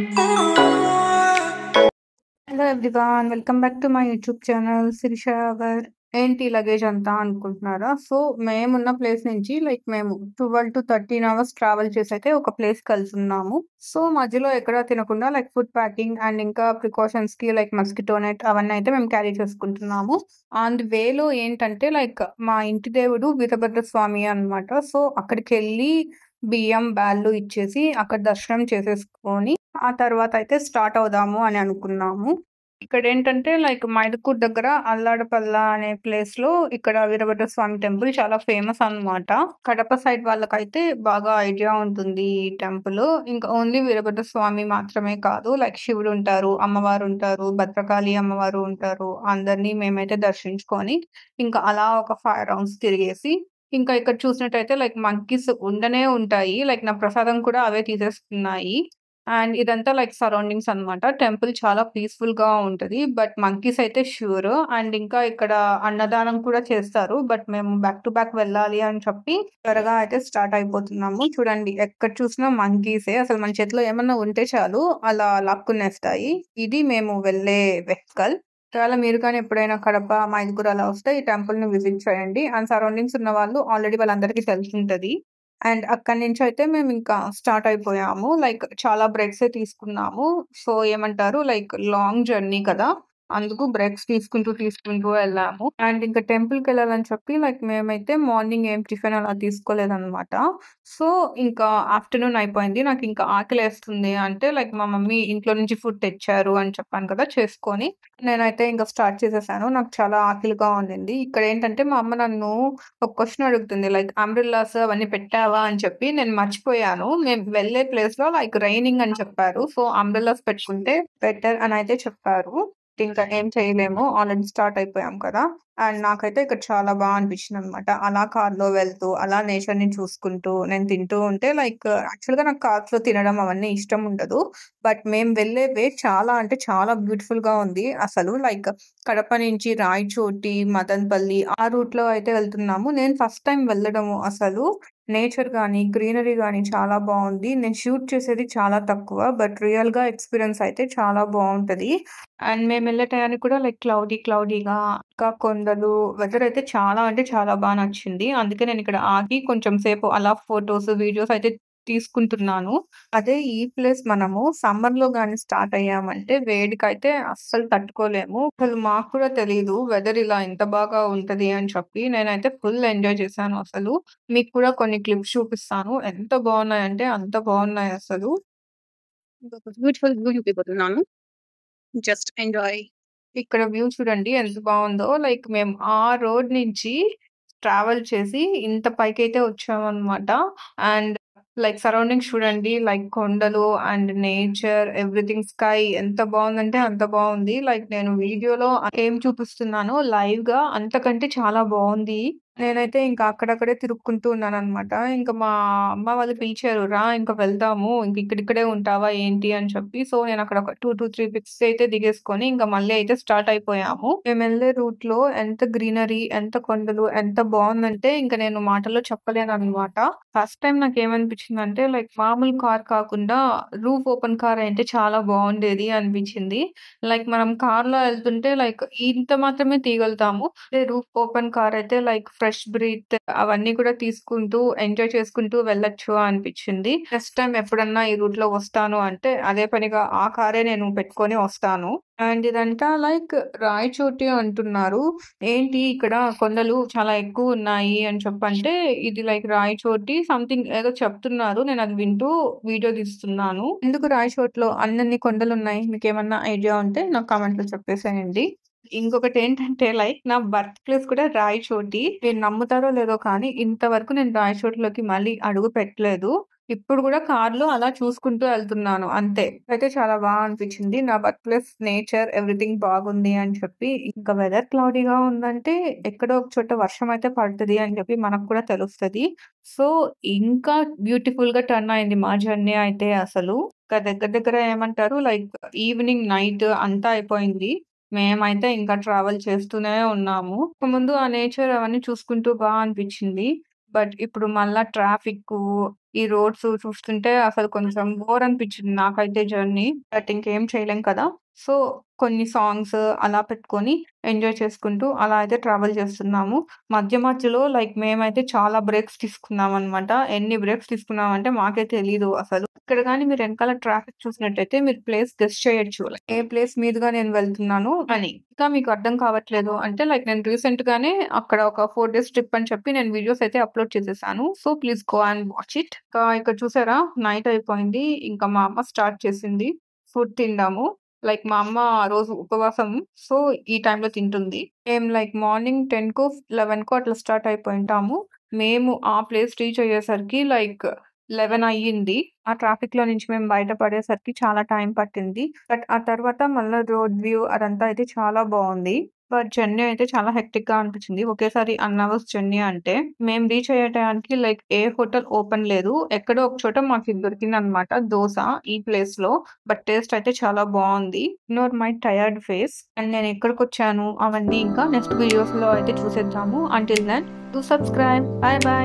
Hello everyone, welcome back to my YouTube channel Sirisha garu. ఏంటి luggage అంతా అనుకుంటున్నారా? సో మేమున్న ప్లేస్ నుంచి మేము 12 to 13 అవర్స్ ట్రావెల్ చేసి అయితే ఒక ప్లేస్కి వెళ్తున్నాము. సో మధ్యలో ఎక్కడ తినకుండా ఫుడ్ ప్యాకింగ్ అండ్ ఇంకా ప్రికాషన్స్ కి మస్కిటో నెట్ అవన్నీ అయితే మేము క్యారీ చేసుకుంటున్నాము. అండ్ వేలో ఏంటంటే మా ఇంటి దేవుడు వీరభద్ర స్వామి అన్నమాట. సో అక్కడికి వెళ్ళి బియ్యం బ్యాళ్ళు ఇచ్చేసి అక్కడ దర్శనం చేసేసుకొని ఆ తర్వాత అయితే స్టార్ట్ అవుదాము అని అనుకున్నాము. ఇక్కడ ఏంటంటే మైదుకూరు దగ్గర అల్లాడపల్ల అనే ప్లేస్ లో ఇక్కడ వీరభద్ర స్వామి టెంపుల్ చాలా ఫేమస్ అన్నమాట. కడప సైడ్ వాళ్ళకైతే బాగా ఐడియా ఉంటుంది ఈ టెంపుల్. ఇంకా ఓన్లీ వీరభద్ర స్వామి మాత్రమే కాదు, శివుడు ఉంటారు, అమ్మవారు ఉంటారు, భద్రకాళి అమ్మవారు ఉంటారు. అందరినీ మేమైతే దర్శించుకొని ఇంకా అలా ఒక 5 రౌండ్స్ తిరిగేసి ఇంకా ఇక్కడ చూసినట్టయితే మంకీస్ ఉండనే ఉంటాయి. నా ప్రసాదం కూడా అవే తీసేస్తున్నాయి. అండ్ ఇదంతా సరౌండింగ్స్ అన్నమాట. టెంపుల్ చాలా పీస్‌ఫుల్ గా ఉంటది. బట్ మంకీస్ అయితే ష్యూర్. అండ్ ఇంకా ఇక్కడ అన్నదానం కూడా చేస్తారు. బట్ మేము బ్యాక్ టు బ్యాక్ వెళ్ళాలి అని చెప్పి త్వరగా అయితే స్టార్ట్ అయిపోతున్నాము. చూడండి, ఎక్కడ చూసినా మంకీసే. అసలు మన చేతిలో ఏమన్నా ఉంటే చాలు అలా లాక్కునేస్తాయి. ఇది మేము వెళ్ళే వెహికల్. ఒకవేళ మీరు కానీ ఎప్పుడైనా కడప, మైదుకూరు అలా వస్తే ఈ టెంపుల్ ని విజిట్ చేయండి. అండ్ సరౌండింగ్స్ ఉన్న వాళ్ళు ఆల్రెడీ వాళ్ళందరికీ తెలిసుంటది. అండ్ అక్కడి నుంచి అయితే మేము ఇంకా స్టార్ట్ అయిపోయాము. చాలా బ్రేక్సే తీసుకున్నాము. సో ఏమంటారు, లాంగ్ జర్నీ కదా! అందుకు బ్రేక్స్ తీసుకుంటూ వెళ్ళాము. అండ్ ఇంకా టెంపుల్‌కెళ్ళాలని చెప్పి మేమైతే మార్నింగ్ ఏం టిఫిన్ అలా తీసుకోలేదనమాట. సో ఇంకా ఆఫ్టర్‌నూన్ అయిపోయింది. నాకింకా ఆకలేస్తుంది అంటే మా మమ్మీ ఇంట్లో నుంచి ఫుడ్ తెచ్చారు అని చెప్పాను కదా! చేసుకొని నేనైతే ఇంక స్టార్ట్ చేసేసాను. నాకు చాలా ఆకలిగా ఉండింది. ఇక్కడేంటంటే మా అమ్మ నన్ను ఒక క్వెషన్ అడుగుతుంది. అంబ్రెల్లాస్ అవన్నీ పెట్టావా అని చెప్పి. నేను మర్చిపోయాను. మేము వెళ్ళే ప్లేస్‌లో రైనింగ్ అని చెప్పారు. సో అంబ్రెల్లాస్ పెట్టుకుంటే బెటర్ అని అయితే చెప్పారు. ఇంకా ఏం చేయలేము. ఆల్రెడీ స్టార్ట్ అయిపోయాం కదా! అండ్ నాకైతే ఇక్కడ చాలా అనిపించిందనమాట. అలా కార్‌లో వెళ్తూ, అలా నేచర్‌ని చూసుకుంటూ, నేను తింటూ ఉంటే యాక్చువల్‌గా నాకు కార్స్‌లో తినడం అవన్నీ ఇష్టం ఉండదు. బట్ మేము వెళ్ళే వే చాలా అంటే చాలా బ్యూటిఫుల్‌గా ఉంది అసలు. కడప నుంచి రాయచోటి, మదనపల్లి ఆ రూట్‌లో అయితే వెళ్తున్నాము. నేను ఫస్ట్ టైమ్ వెళ్ళడము అసలు. నేచర్ గాని, గ్రీనరీ గాని చాలా బావుంది. నేను షూట్ చేసేది చాలా తక్కువ. బట్ రియల్‌గా ఎక్స్‌పీరియన్స్ అయితే చాలా బావుంటది. అండ్ మేమెళ్ళే టయానికి కూడా క్లౌడీగా ఇంకా కొండలు వెదర్ అయితే చాలా అంటే చాలా నచ్చింది. అందుకే నేనిక్కడ ఆగి కొంచెం సేపు అలా ఫోటోస్, వీడియోస్ అయితే తీసుకుంటున్నాను. అదే ఈ ప్లేస్ మనము సమ్మర్‌లో గాని స్టార్ట్ అయ్యామంటే వేడికైతే అస్సలు తట్టుకోలేము. అసలు మాకు కూడా తెలీదు వెదర్ ఇలా ఇంత బాగా ఉంటది అని చెప్పి. నేనైతే ఫుల్ ఎంజాయ్ చేశాను అసలు. మీకు కూడా కొన్ని క్లిప్స్ చూపిస్తాను. ఎంత బావున్నాయంటే అంత బావున్నాయసలు. ఇంకొక బ్యూటిఫుల్ వ్యూ చూపిపోతున్నాను. Just enjoy. ఇక్కడ వ్యూ చూడండి ఎంత బావుందో. మేము ఆ రోడ్ నుంచి ట్రావెల్ చేసి ఇంత పైకైతే వచ్చామన్నమాట. అండ్ సరౌండింగ్స్ చూడండి, కొండలు అండ్ నేచర్, ఎవ్రీథింగ్, స్కై ఎంత బావుందంటే అంత బావుంది. నేను వీడియోలో ఏం చూపిస్తున్నానో లైవ్‌గా అంతకంటే చాలా బావుంది. నేనైతే ఇంకా అక్కడక్కడే తిరుక్కుంటూ ఉన్నానన్నమాట. ఇంక మా అమ్మ వాళ్ళు పిలిచారు, "రా ఇంక వెళ్దాము. ఇంక ఇక్కడిక్కడే ఉంటావా ఏంటి?" అని చెప్పి. సో నేనక్కడ ఒక 2-3 పిక్స్ అయితే దిగేసుకొని ఇంక మళ్ళీ అయితే స్టార్ట్ అయిపోయాము. మేమెళ్ళే రూట్‌లో ఎంత గ్రీనరీ, ఎంత కొండలు, ఎంత బావుందంటే ఇంక నేను మాటల్లో చెప్పలేనన్నమాట. ఫస్ట్ టైమ్ నాకేమనిపించిందంటే మామూలు కార్ కాకుండా రూఫ్ ఓపెన్ కార్ అయితే చాలా బావుండేది అనిపించింది. మనం కార్‌లో ఎళ్తుంటే ఇంత మాత్రమే తీయగలుగుతాము. అదే రూఫ్ ఓపెన్ కార్ అయితే ఫ్రెష్ బ్రీత్ అవన్నీ కూడా తీసుకుంటూ, ఎంజాయ్ చేసుకుంటూ వెళ్ళొచ్చు అనిపించింది. నెక్స్ట్ టైమ్ ఎప్పుడన్నా ఈ రూట్‌లో వస్తాను అంటే అదే పనిగా ఆ కారే నేను పెట్టుకొని వస్తాను. అండ్ ఇదంతా రాయచోటి అంటున్నారు. ఏంటి ఇక్కడ కొండలు చాలా ఎక్కువున్నాయి అని చెప్పంటే ఇది రాయచోటి సంథింగ్ ఏదో చెప్తున్నారు. నేనది వింటూ వీడియో తీస్తున్నాను. ఎందుకు రాయచోటిలో అన్నన్ని కొండలున్నాయి? మీకేమన్నా ఐడియా ఉంటే నాకు కామెంట్‌లో చెప్పేసేయండి. ఇంకొకటేంటంటే నా బర్త్ ప్లేస్ కూడా రాయచోటి. మీరు నమ్ముతారో లేదో కానీ ఇంతవరకు నేను రాయచోటిలోకి మళ్ళీ అడుగు పెట్టలేదు. ఇప్పుడు కూడా కార్‌లో అలా చూసుకుంటూ ఎళ్తున్నాను అంతే. అయితే చాలా అనిపించింది. నా బర్త్ ప్లేస్, నేచర్, ఎవ్రీథింగ్ బాగుంది అని చెప్పి. ఇంకా వెదర్ క్లౌడీగా ఉందంటే ఎక్కడో ఒక చోట వర్షం అయితే పడతది అని చెప్పి మనకు కూడా తెలుస్తది. సో ఇంకా బ్యూటిఫుల్‌గా టర్న్ అయింది మా జర్నీ అయితే అసలు. ఇంకా దగ్గర దగ్గర ఏమంటారు ఈవినింగ్, నైట్ అంతా అయిపోయింది. మేమైతే ఇంకా ట్రావెల్ చేస్తూనే ఉన్నాము. ముందు ఆ నేచర్ అవన్నీ చూసుకుంటూ అనిపించింది. బట్ ఇప్పుడు మళ్ళా ట్రాఫిక్కు ఈ రోడ్స్ చూస్తుంటే అసలు కొంచెం బోర్ అనిపించింది నాకైతే జర్నీ. బట్ ఇంకేం చేయలేం కదా! సో, కొన్ని సాంగ్స్ అలా పెట్టుకొని ఎంజాయ్ చేసుకుంటూ అలా అయితే ట్రావెల్ చేస్తున్నాము. మధ్యలో లైక్ మేమైతే చాలా బ్రేక్స్ తీసుకున్నామనమాట. ఎన్ని బ్రేక్స్ తీసుకున్నామంటే మాకే తెలీదు అసలు. ఇక్కడ గాని మీరు ఎనకాల ట్రాఫిక్ చూసినట్టయితే మీరు ప్లేస్ గెస్ చేయొచ్చు. లైక్ ఏ ప్లేస్ మీదుగా నేను వెళ్తున్నాను అని. ఇంకా మీకు అర్థం కావట్లేదు అంటే లైక్ నేను రీసెంట్‌గానే అక్కడ ఒక 4 డేస్ ట్రిప్ అని చెప్పి నేను వీడియోస్ అయితే అప్‌లోడ్ చేసేసాను. So, please go and watch it. ఇంకా ఇక్కడ చూసారా నైట్ అయిపోయింది. ఇంకా మా అమ్మ స్టార్ట్ చేసింది ఫుడ్ తినడము. లైక్ మా అమ్మ ఆ రోజు ఉపవాసం. సో, ఈ టైంలో తింటుంది. మేము లైక్ మార్నింగ్ 10కో, 11కో అట్లా స్టార్ట్ అయిపోయుంటాము. మేము ఆ ప్లేస్ రీచ్ అయ్యేసరికి లైక్ 11 అయ్యింది. ఆ ట్రాఫిక్‌లో నుంచి మేము బయట పడేసరికి చాలా టైం పట్టింది. బట్ ఆ తర్వాత మళ్ళా రోడ్ వ్యూ అదంతా అయితే చాలా బావుంది. బట్ జర్నీ అయితే చాలా హెక్టిక్‌గా అనిపించింది. ఒకేసారి అన్ అవర్స్ జర్నీ అంటే. మేము రీచ్ అయ్యే టయానికి లైక్ ఏ హోటల్ ఓపెన్ లేదు. ఎక్కడో ఒక చోట మాకు ఇది దొరికిందనమాట దోస ఈ ప్లేస్‌లో. బట్ టేస్ట్ అయితే చాలా బావుంది. Ignore my tired face. And నేను ఎక్కడికొచ్చాను అవన్నీ ఇంకా నెక్స్ట్ వీడియోస్‌లో అయితే చూసేద్దాము. Until then do subscribe. Bye by.